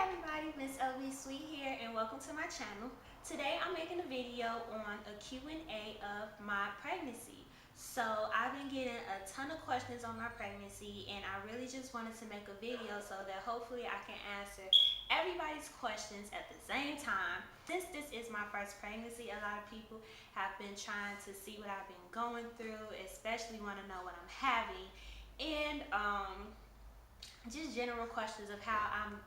everybody, Miss LB Sweet here and welcome to my channel. Today I'm making a video on a Q&A of my pregnancy. So I've been getting a ton of questions on my pregnancy and I really just wanted to make a video so that hopefully I can answer everybody's questions at the same time. Since this is my first pregnancy, a lot of people have been trying to see what I've been going through, especially want to know what I'm having, and just general questions of how I'm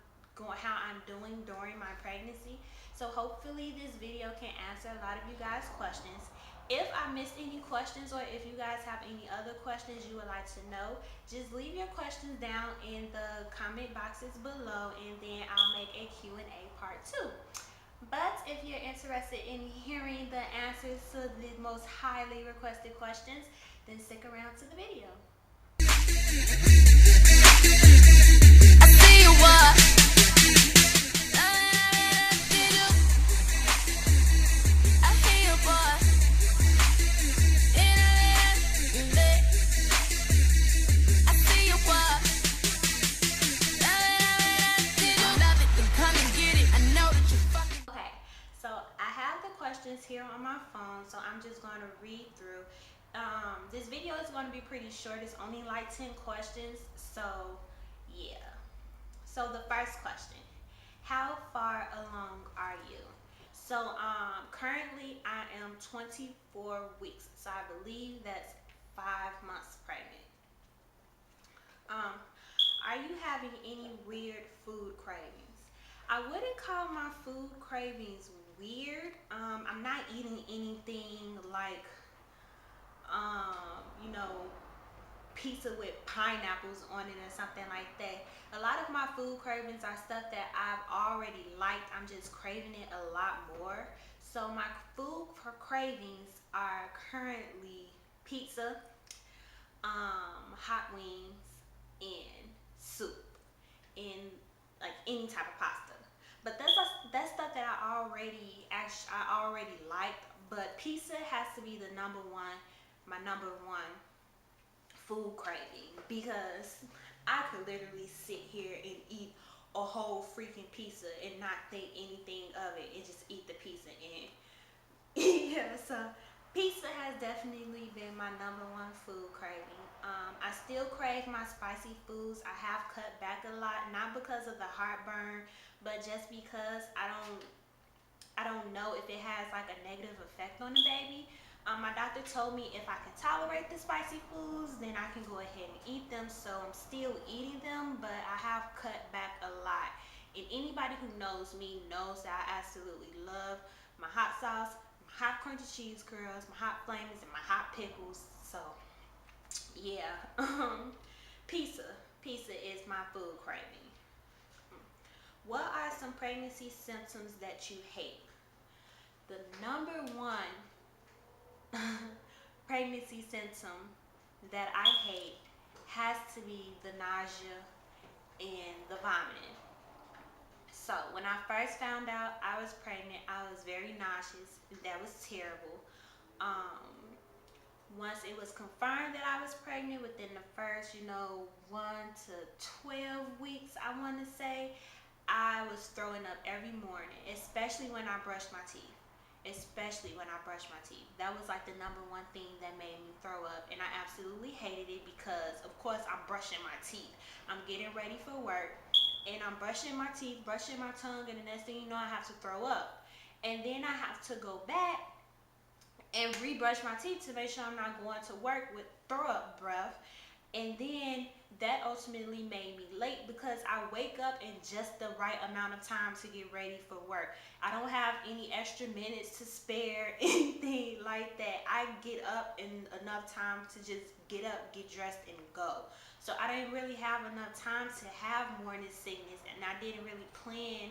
doing during my pregnancy. So hopefully this video can answer a lot of you guys' questions. If I missed any questions or if you guys have any other questions you would like to know, just leave your questions down in the comment boxes below and then I'll make a Q&A part 2. But if you're interested in hearing the answers to the most highly requested questions, then stick around to the video. Here on my phone, so I'm just going to read through. This video is going to be pretty short. It's only like 10 questions, so yeah. So the first question, how far along are you? So currently I am 24 weeks, so I believe that's 5 months pregnant. Are you having any weird food cravings? I wouldn't call my food cravings weird. I'm not eating anything like pizza with pineapples on it or something like that. A lot of my food cravings are stuff that I've already liked. I'm just craving it a lot more. So my food cravings are currently pizza, hot wings, and soup, and like any type of pasta. But that's stuff that I already liked. But pizza has to be my number one food craving, because I could literally sit here and eat a whole freaking pizza and not think anything of it and just eat the pizza and yeah. So pizza has definitely been my number one food craving. I still crave my spicy foods. I have cut back a lot, not because of the heartburn, but just because I don't know if it has like a negative effect on the baby. My doctor told me if I can tolerate the spicy foods, then I can go ahead and eat them. So I'm still eating them, but I have cut back a lot. And anybody who knows me knows that I absolutely love my hot sauce, my hot crunchy cheese curls, my hot flamings, and my hot pickles. So yeah, pizza is my food craving. What are some pregnancy symptoms that you hate? The number one pregnancy symptom that I hate has to be the nausea and the vomiting. So when I first found out I was pregnant, I was very nauseous. That was terrible. Once it was confirmed that I was pregnant, within the first 1 to 12 weeks, I want to say, I was throwing up every morning, especially when I brushed my teeth. That was like the number one thing that made me throw up, and I absolutely hated it because, of course, I'm brushing my teeth. I'm getting ready for work, and I'm brushing my teeth, brushing my tongue, and the next thing you know, I have to throw up. And then I have to go back and rebrush my teeth to make sure I'm not going to work with throw up breath. And then that ultimately made me late because I wake up in just the right amount of time to get ready for work. I don't have any extra minutes to spare, anything like that. I get up in enough time to just get up, get dressed, and go. So I didn't really have enough time to have morning sickness, and I didn't really plan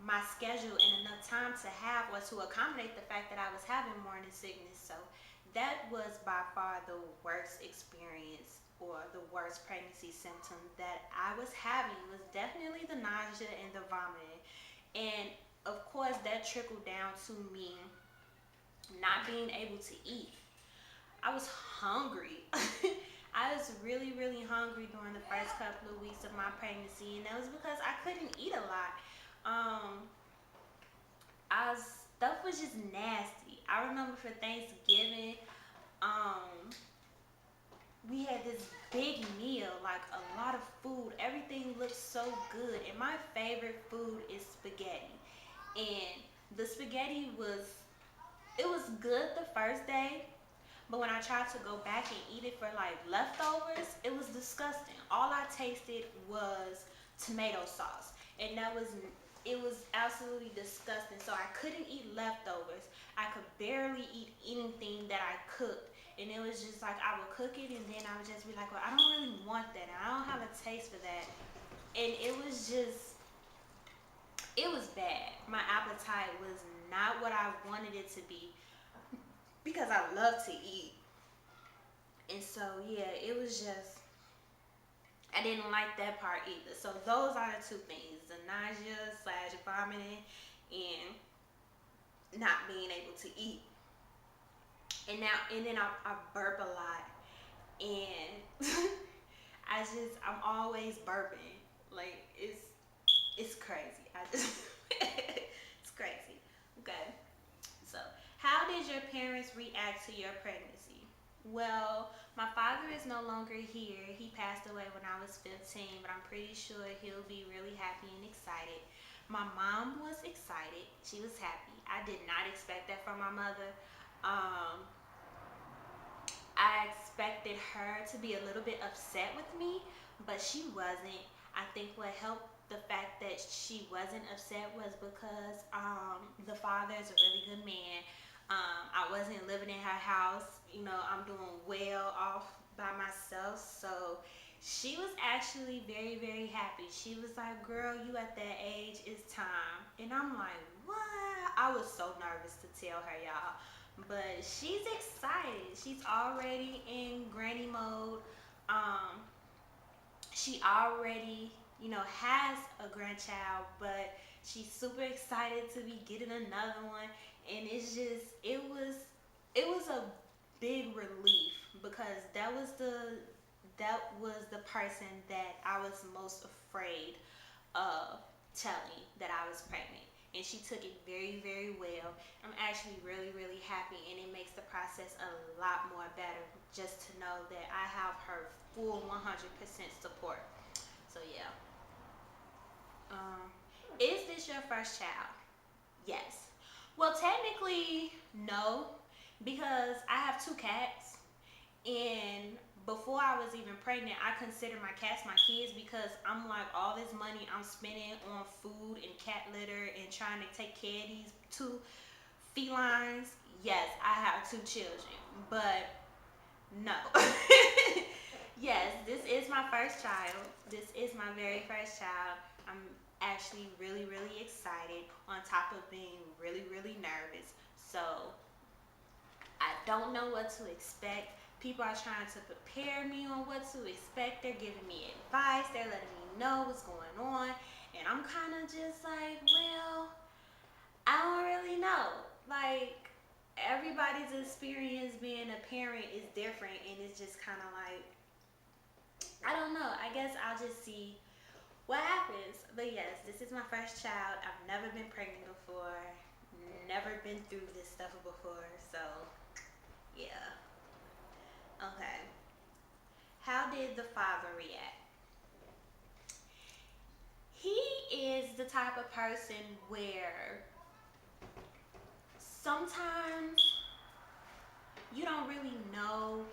my schedule in enough time to have or to accommodate the fact that I was having morning sickness. So that was by far the worst experience or the worst pregnancy symptom that I was having, was definitely the nausea and the vomiting. And of course that trickled down to me not being able to eat. I was hungry. I was really, really hungry during the first couple of weeks of my pregnancy, and that was because I couldn't eat a lot. Um, stuff was just nasty. I remember for Thanksgiving, um, we had this big meal, like a lot of food. Everything looked so good, and my favorite food is spaghetti. And the spaghetti was good the first day, but when I tried to go back and eat it for like leftovers, it was disgusting. All I tasted was tomato sauce, and it was absolutely disgusting. So I couldn't eat leftovers. I could barely eat anything that I cooked. And it was just like I would cook it and then I would just be like, well, I don't really want that. And I don't have a taste for that. And it was bad. My appetite was not what I wanted it to be because I love to eat. And so, yeah, it was just, I didn't like that part either. So those are the two things, the nausea slash vomiting and not being able to eat. And then I burp a lot, and I'm always burping. Like it's crazy. It's crazy. Okay. So, how did your parents react to your pregnancy? Well, my father is no longer here. He passed away when I was 15, but I'm pretty sure he'll be really happy and excited. My mom was excited. She was happy. I did not expect that from my mother. Um, I expected her to be a little bit upset with me, but she wasn't. I think what helped the fact that she wasn't upset was because the father is a really good man. I wasn't living in her house. I'm doing well off by myself. So she was actually very, very happy. She was like, girl, you at that age, it's time. And I'm like, what? I was so nervous to tell her, y'all. But she's excited. She's already in granny mode. She already, has a grandchild, but she's super excited to be getting another one. And it was a big relief because that was the person that I was most afraid of telling that I was pregnant. And she took it very, very well. I'm actually really, really happy, and it makes the process a lot more better just to know that I have her full 100% support. So yeah. Um, is this your first child? Yes. Well, technically, no, because I have two cats, and before I was even pregnant, I consider my cats my kids because I'm like, all this money I'm spending on food and cat litter and trying to take care of these two felines. Yes, I have two children, but no. Yes, this is my first child. This is my very first child. I'm actually really, really excited on top of being really, really nervous. So I don't know what to expect. People are trying to prepare me on what to expect. They're giving me advice. They're letting me know what's going on. And I'm kind of just like, well, I don't really know. Like, everybody's experience being a parent is different. And it's just kind of like, I don't know. I guess I'll just see what happens. But yes, this is my first child. I've never been pregnant before. Never been through this stuff before. So, yeah. Okay. How did the father react? He is the type of person where sometimes you don't really know.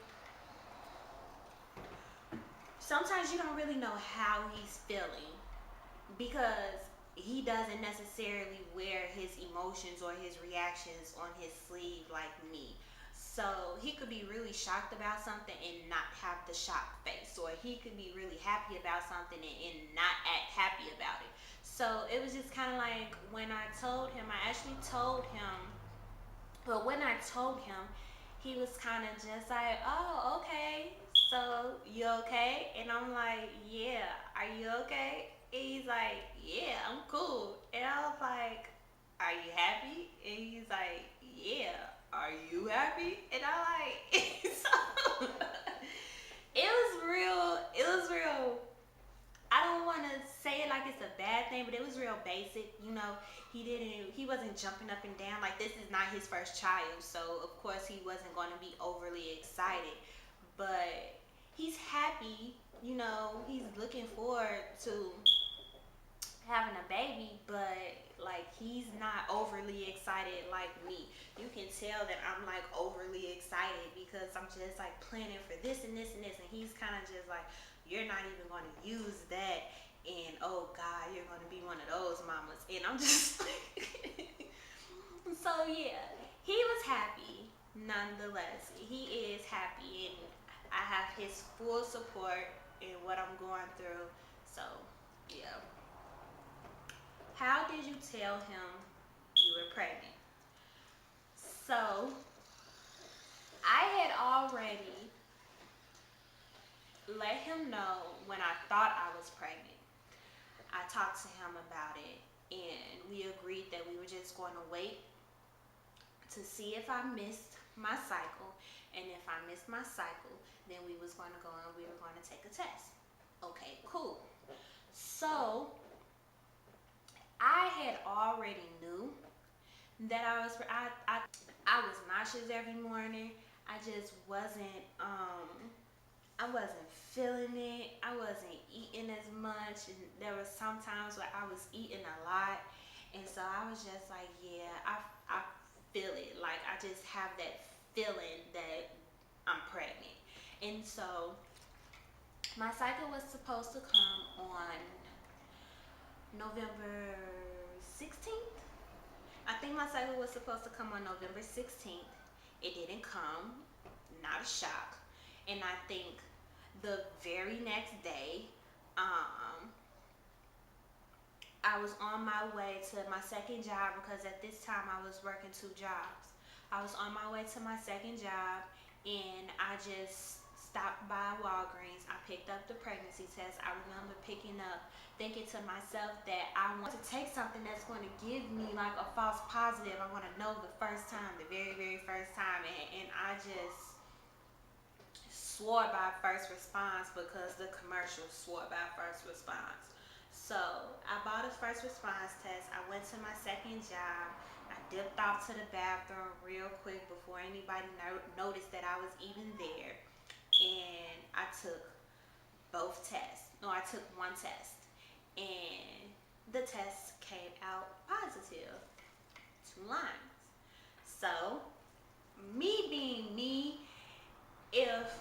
Sometimes you don't really know how he's feeling because he doesn't necessarily wear his emotions or his reactions on his sleeve like me. So he could be really shocked about something and not have the shocked face, or he could be really happy about something and not act happy about it. So it was just kind of like when I told him, I actually told him, but when I told him, he was kind of just like, oh, okay, so you okay? And I'm like, yeah, are you okay? And he's like, yeah, I'm cool. And I was like, are you happy? And he's like, yeah, are you happy? And I'm like, so it real. It was real. I don't want to say it like it's a bad thing, but it was real basic. He wasn't jumping up and down. Like, this is not his first child, so of course he wasn't going to be overly excited. But he's happy. He's looking forward to having a baby, but like he's not overly excited like me. You can tell that I'm like overly excited because I'm just like planning for this and this and this, and he's kind of just like, you're not even going to use that, and oh God, you're going to be one of those mamas, and I'm just like, so yeah, he was happy nonetheless. He is happy, and I have his full support in what I'm going through. So yeah. How did you tell him you were pregnant? So, I had already let him know when I thought I was pregnant. I talked to him about it, and we agreed that we were just going to wait to see if I missed my cycle, and if I missed my cycle, then we was going to go and we were going to take a test. Okay, cool. So, I had already knew that I was nauseous every morning. I just wasn't I wasn't feeling it. I wasn't eating as much, and there was some times where I was eating a lot, and so I was just like, yeah, I feel it. Like, I just have that feeling that I'm pregnant. And so my cycle was supposed to come on November 16th. I think my cycle was supposed to come on November 16th. It didn't come. Not a shock. And I think the very next day, I was on my way to my second job, because at this time I was working 2 jobs. I was on my way to my second job, and I just stopped by Walgreens. I picked up the pregnancy test. I remember picking up, thinking to myself that I want to take something that's going to give me like a false positive. I want to know the first time, the very, very first time. And I just swore by first response because the commercial swore by first response. So I bought a first response test. I went to my second job. I dipped off to the bathroom real quick before anybody noticed that I was even there. And I took both tests. No, I took one test. And the test came out positive. 2 lines. So, me being me, if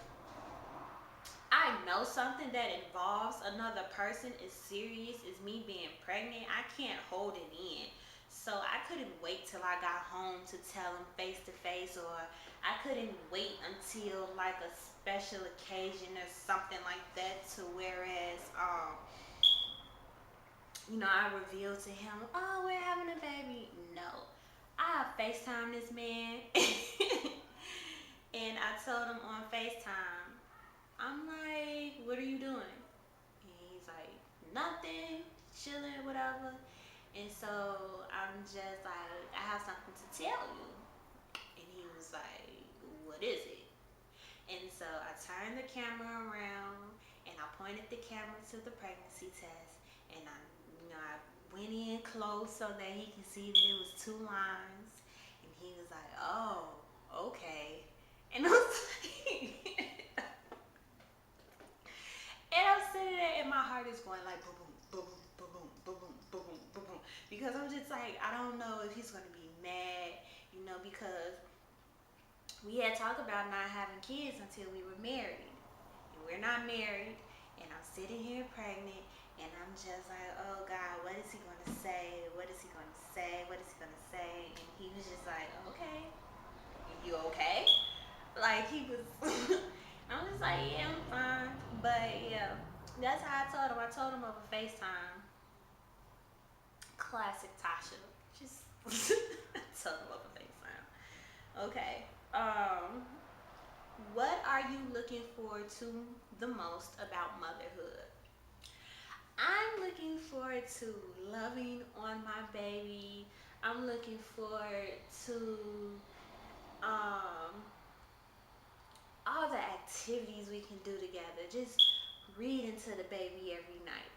I know something that involves another person is serious, is me being pregnant, I can't hold it in. So I couldn't wait till I got home to tell him face to face, or I couldn't wait until like a special occasion or something like that, to whereas I revealed to him, oh, we're having a baby. No. I FaceTime this man and I told him on FaceTime, I'm like, what are you doing? And he's like, nothing, chilling, whatever. And so I'm just like, I have something to tell you. And he was like, what is it? And so I turned the camera around and I pointed the camera to the pregnancy test, and I went in close so that he could see that it was 2 lines. And he was like, oh, okay. And I was like, and I'm sitting there and my heart is going like boom, boom, boom, boom, boom, boom, boom, boom, boom, boom. Because I'm just like, I don't know if he's going to be mad, because we had talked about not having kids until we were married. And we're not married. And I'm sitting here pregnant. And I'm just like, oh God, what is he going to say? What is he going to say? What is he going to say? And he was just like, okay. You okay? Like, he was... I'm just like, yeah, I'm fine. But yeah, that's how I told him. I told him over FaceTime. Classic Tasha. Just told him over FaceTime. Okay. What are you looking forward to the most about motherhood? I'm looking forward to loving on my baby. I'm looking forward to all the activities we can do together. Just reading to the baby every night,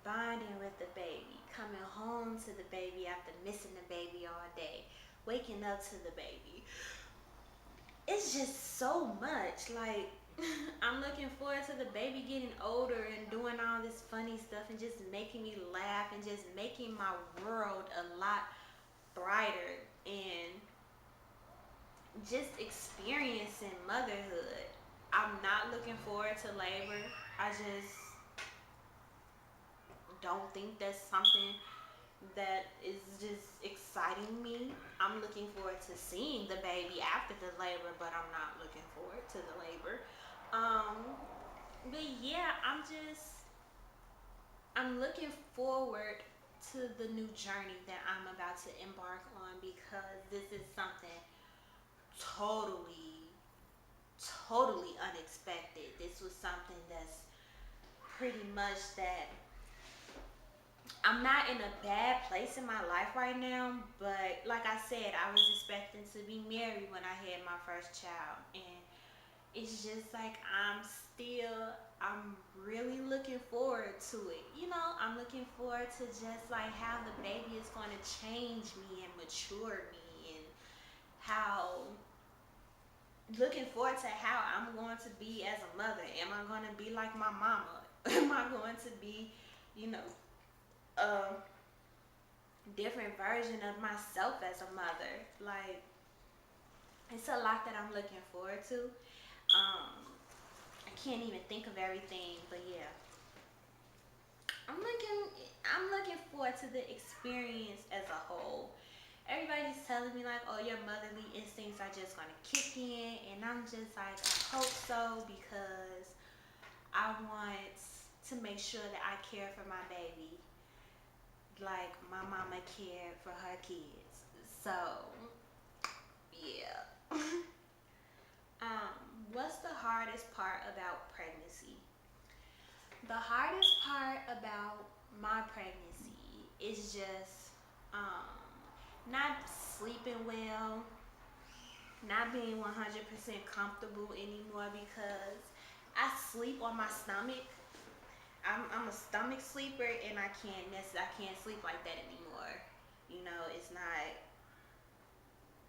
bonding with the baby, coming home to the baby after missing the baby all day, waking up to the baby. It's just so much. Like, I'm looking forward to the baby getting older and doing all this funny stuff and just making me laugh and just making my world a lot brighter and just experiencing motherhood. I'm not looking forward to labor. I just don't think that's something that is just exciting me. I'm looking forward to seeing the baby after the labor, but I'm not looking forward to the labor. Um, but yeah, I'm looking forward to the new journey that I'm about to embark on because this is something totally, totally unexpected. This was something that's pretty much that I'm not in a bad place in my life right now, but like I said, I was expecting to be married when I had my first child, and it's just like I'm really looking forward to it. I'm looking forward to just like how the baby is going to change me and mature me, and how looking forward to how I'm going to be as a mother. Am I going to be like my mama? Am I going to be, you know, a different version of myself as a mother? Like, it's a lot that I'm looking forward to. I can't even think of everything, but yeah, I'm looking I'm looking forward to the experience as a whole. Everybody's telling me like, oh, your motherly instincts are just gonna kick in, and I'm just like, I hope so because I want to make sure that I care for my baby like my mama cared for her kids. So yeah. What's the hardest part about pregnancy? The hardest part about my pregnancy is just um, not sleeping well, not being 100% comfortable anymore because I sleep on my stomach. I'm a stomach sleeper, and I can't sleep like that anymore. It's not.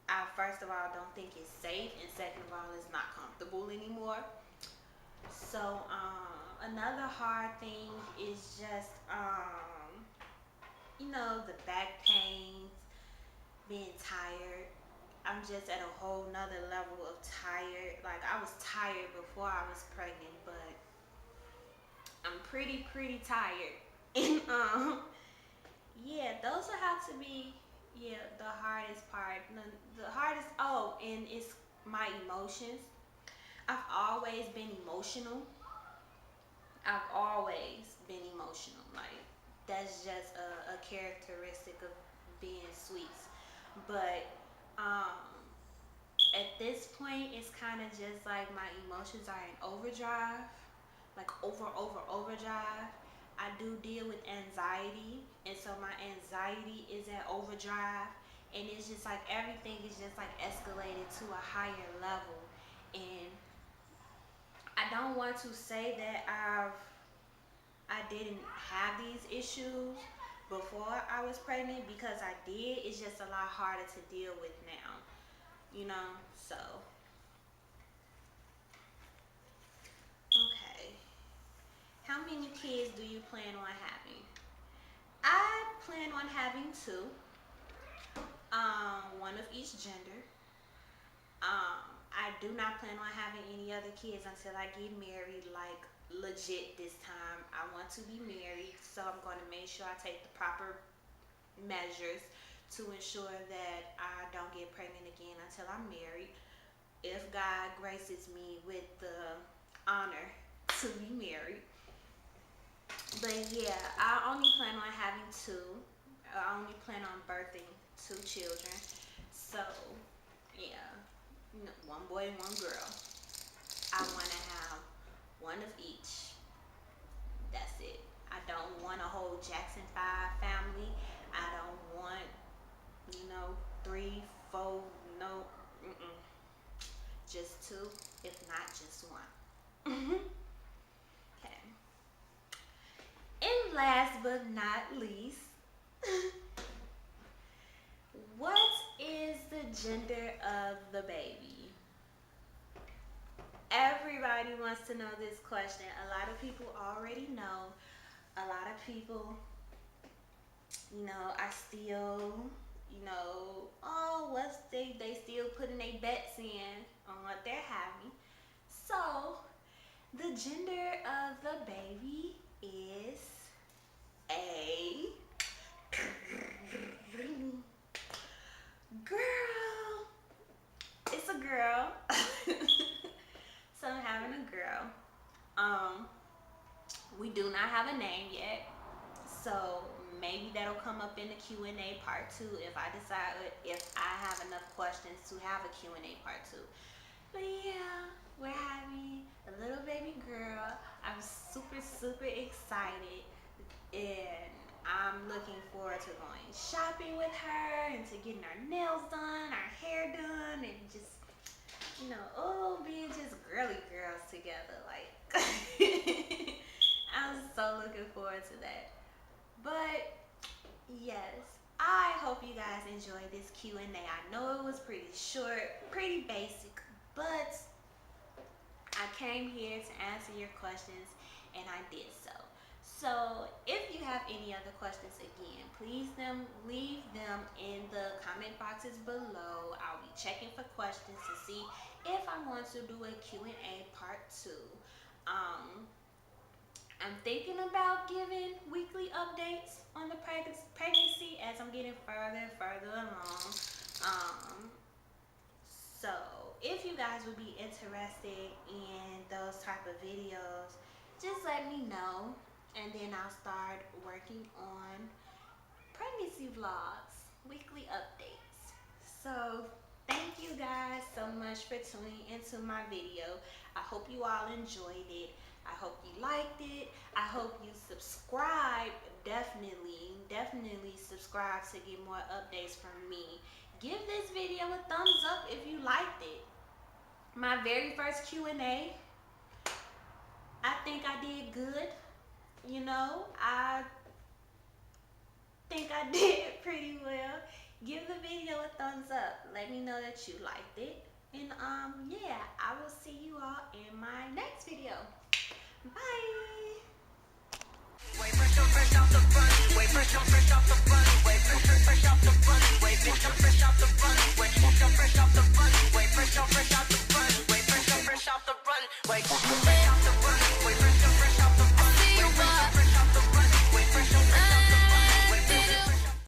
I first of all don't think it's safe, and second of all, it's not comfortable anymore. So another hard thing is just the back pains, being tired. I'm just at a whole nother level of tired. Like, I was tired before I was pregnant, but I'm pretty tired. And yeah, those will have to be, yeah, the hardest part. The hardest, oh, and it's my emotions. I've always been emotional. I've always been emotional. Like, that's just a characteristic of being sweet. But um, at this point, it's kind of just like my emotions are in overdrive, like overdrive. I do deal with anxiety, and so my anxiety is at overdrive, and it's just like everything is just like escalated to a higher level. And I don't want to say that I didn't have these issues before I was pregnant, because I did. It's just a lot harder to deal with now, So, okay. How many kids do you plan on having? I plan on having two, one of each gender. I do not plan on having any other kids until I get married, like legit this time. I want to be married, so I'm going to make sure I take the proper measures to ensure that I don't get pregnant again until I'm married. If God graces me with the honor to be married. But yeah, I only plan on having two. I only plan on birthing two children. So yeah, one boy, one girl. I want to have one of each. That's it. I don't want a whole Jackson 5 family. I don't want, 3, 4, no, just two if not just one. Okay. And last but not least, what is the gender of the baby? Everybody wants to know this question. A lot of people already know. A lot of people, are still, what's they still putting their bets in on what they're having. So, the gender of the baby is a girl. It's a girl. So I'm having a girl. We do not have a name yet. So maybe that'll come up in the Q&A part 2 if I decide if I have enough questions to have a Q&A part 2. But yeah, we're having a little baby girl. I'm super, super excited. And I'm looking forward to going shopping with her and to getting our nails done, our hair done, and just, being just girly girls together. Like, I'm so looking forward to that. But yes, I hope you guys enjoyed this Q&A. I know it was pretty short, pretty basic, but I came here to answer your questions, and I did so. So if you have any other questions, again, please leave them in the comment boxes below. I'll be checking for questions to see if I want to do a Q&A part 2. I'm thinking about giving weekly updates on the pregnancy as I'm getting further and further along. So if you guys would be interested in those type of videos, just let me know, and then I'll start working on pregnancy vlogs, weekly updates. So thank you guys so much for tuning into my video. I hope you all enjoyed it. I hope you liked it. I hope you subscribe. Definitely subscribe to get more updates from me. Give this video a thumbs up if you liked it. My very first Q&A, I think I did good. I think I did pretty well. Give the video a thumbs up. Let me know that you liked it. And yeah, I will see you all in my next video. Bye.